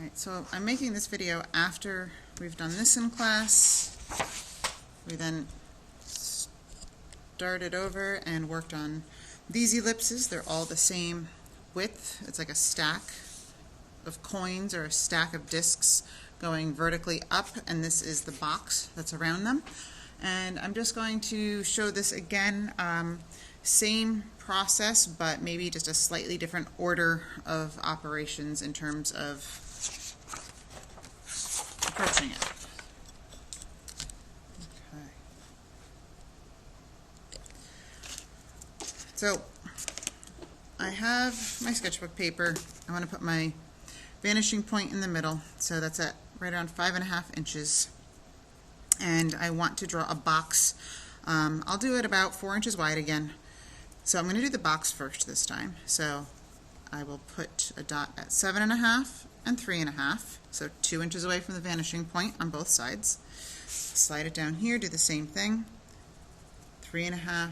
Alright, so I'm making this video after we've done this in class. We then started over and worked on these ellipses. They're all the same width. It's like a stack of coins or a stack of discs going vertically up, and this is the box that's around them. And I'm just going to show this again. Same process, but maybe just a slightly different order of operations in terms of approaching it. Okay. So I have my sketchbook paper. I want to put my vanishing point in the middle, so that's at right around 5.5 inches. And I want to draw a box. I'll do it about 4 inches wide again. So I'm going to do the box first this time. So I will put a dot at 7.5 and 3.5, so 2 inches away from the vanishing point on both sides. Slide it down here, do the same thing. 3.5,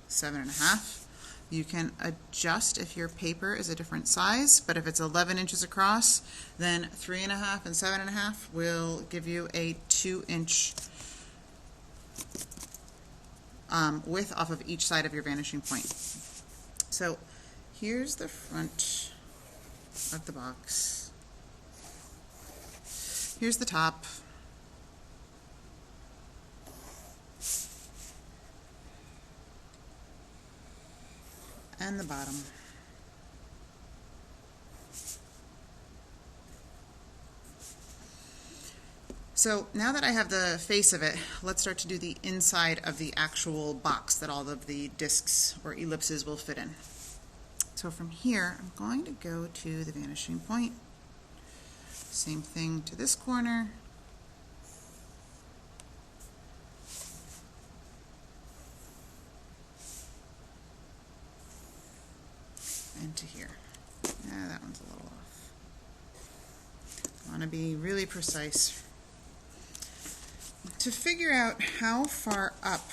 7.5. You can adjust if your paper is a different size, but if it's 11 inches across, then 3.5 and 7.5 will give you a 2-inch width off of each side of your vanishing point. So here's the front of the box. Here's the top. And the bottom. So now that I have the face of it, let's start to do the inside of the actual box that all of the discs or ellipses will fit in. So from here, I'm going to go to the vanishing point. Same thing to this corner. And to here. Yeah, that one's a little off. I want to be really precise. To figure out how far up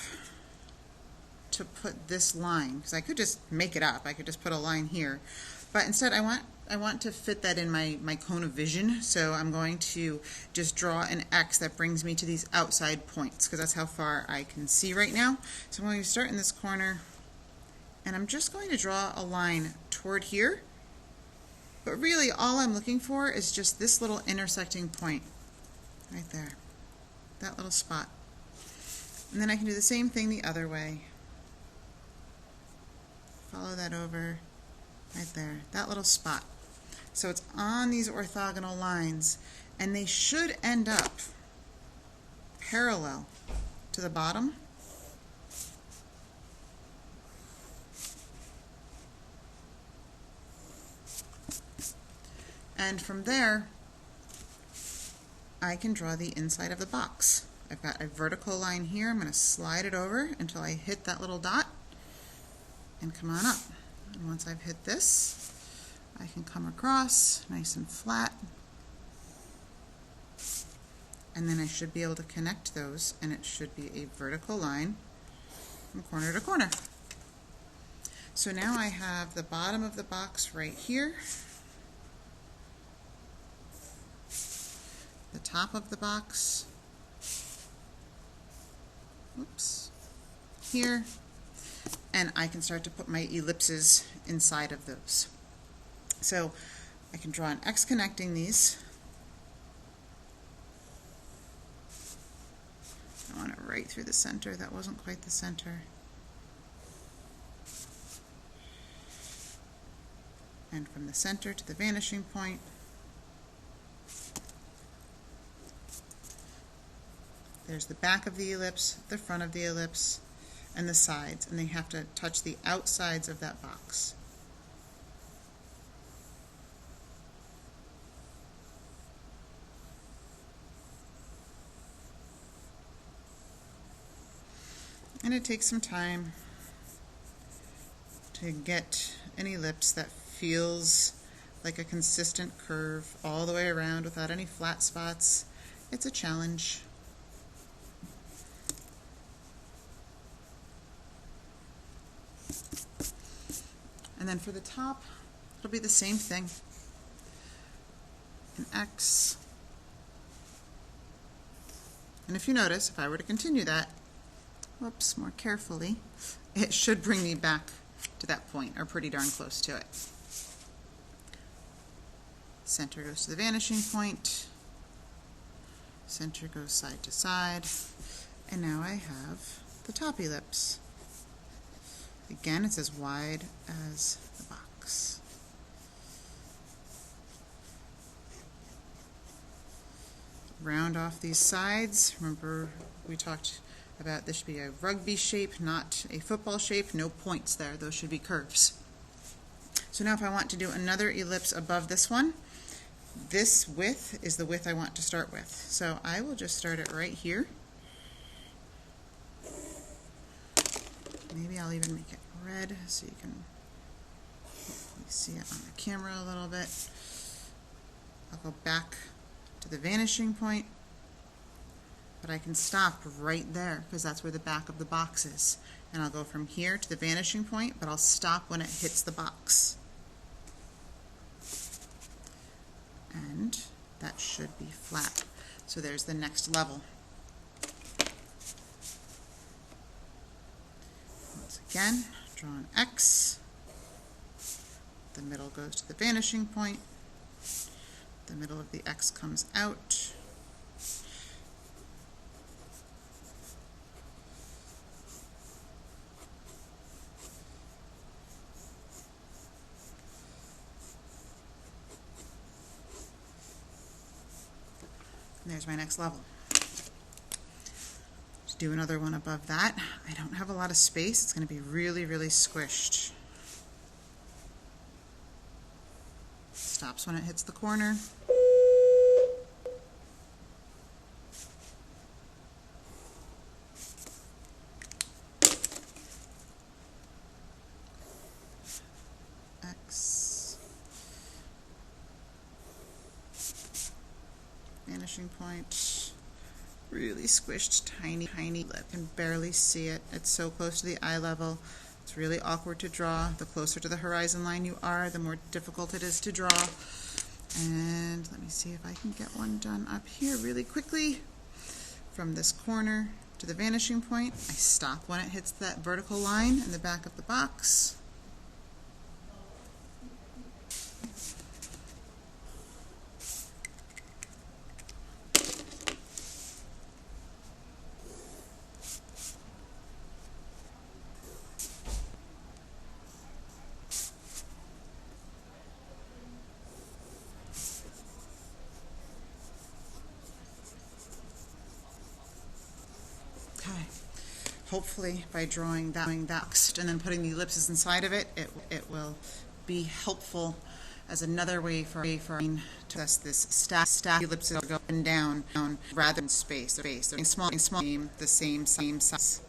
to put this line, because I could just make it up, I could just put a line here, but instead I want to fit that in my cone of vision, so I'm going to just draw an X that brings me to these outside points, because that's how far I can see right now. So I'm going to start in this corner, and I'm just going to draw a line toward here, but really all I'm looking for is just this little intersecting point right there, that little spot. And then I can do the same thing the other way. Follow that over right there, that little spot. So it's on these orthogonal lines, and they should end up parallel to the bottom. And from there, I can draw the inside of the box. I've got a vertical line here. I'm going to slide it over until I hit that little dot and come on up. And once I've hit this, I can come across nice and flat. And then I should be able to connect those, and it should be a vertical line from corner to corner. So now I have the bottom of the box right here, the top of the box, oops, here, and I can start to put my ellipses inside of those. So I can draw an X connecting these. I want it right through the center. That wasn't quite the center. And from the center to the vanishing point. There's the back of the ellipse, the front of the ellipse, and the sides, and they have to touch the outsides of that box. And it takes some time to get an ellipse that feels like a consistent curve all the way around without any flat spots. It's a challenge. And then for the top, it'll be the same thing. an X. And if you notice, if I were to continue that, whoops, more carefully, it should bring me back to that point, or pretty darn close to it. Center goes to the vanishing point. Center goes side to side. And now I have the top ellipse. Again, it's as wide as the box. Round off these sides. Remember, we talked about this should be a rugby shape, not a football shape. No points there. Those should be curves. So now if I want to do another ellipse above this one, this width is the width I want to start with. So I will just start it right here. Maybe I'll even make it red so you can see it on the camera a little bit. I'll go back to the vanishing point, but I can stop right there because that's where the back of the box is. And I'll go from here to the vanishing point, but I'll stop when it hits the box. And that should be flat. So there's the next level. Once again, draw an X. The middle goes to the vanishing point. The middle of the X comes out. And there's my next level. Just do another one above that. I don't have a lot of space. It's going to be really, really squished. Stops when it hits the corner. X. Vanishing point. Really squished, tiny lip. I can barely see it. It's so close to the eye level. It's really awkward to draw. The closer to the horizon line you are, the more difficult it is to draw. And let me see if I can get one done up here really quickly. From this corner to the vanishing point, I stop when it hits that vertical line in the back of the box. Hopefully by drawing that and then putting the ellipses inside of it, it will be helpful as another way for to test this stack ellipses go up and down rather than space. They're small, the same size.